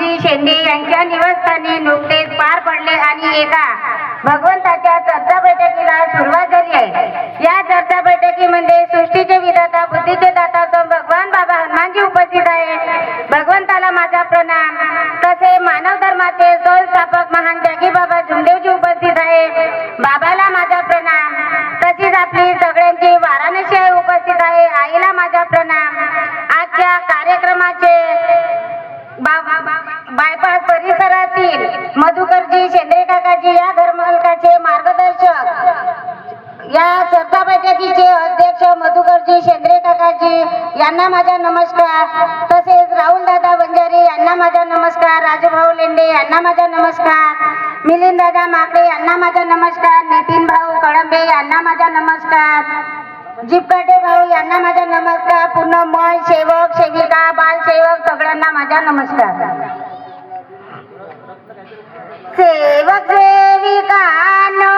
राहुलजी शेंडे यांच्या निवासस्थानी नुकतेच पार पडले आणि एका भगवंताच्या चर्चा बैठकीला सुरुवात झाली आहे। या चर्चा बैठकीमध्ये सृष्टीचे विधाता बुद्धीचे दाता भगवान बाबा हनुमानजी उपस्थित आहे। भगवंताला माझा प्रणाम। तसे मानव धर्माचे संस्थापक महान त्यागी बाबा झुमदेवजी उपस्थित आहे, बाबाला माझा प्रणाम। तशीच आपली सगळ्यांची वाराणसी आई उपस्थित आहे, आईला माझा प्रणाम। आजच्या कार्यक्रमाचे बायपास परिसरातील मधुकरजी शेंद्रे काकाजी या घरमालकाचे मार्गदर्शक, या चर्चा बैठकीचे अध्यक्ष मधुकरजी शेंद्रे काकाजी यांना माझा नमस्कार। तसेच राहुल दादा बंजारी यांना माझा नमस्कार, राजूभाऊ लेंडे यांना माझा नमस्कार, मिलिंद दादा माकडे यांना माझा नमस्कार, नितीन भाऊ कळंबे यांना माझा नमस्कार, जिपकाटे भाऊ यांना माझा नमस्कार, पूर्ण मन सेवक सेविका बालसेवक सगळ्यांना माझा नमस्कार। सेवक सेविकांनो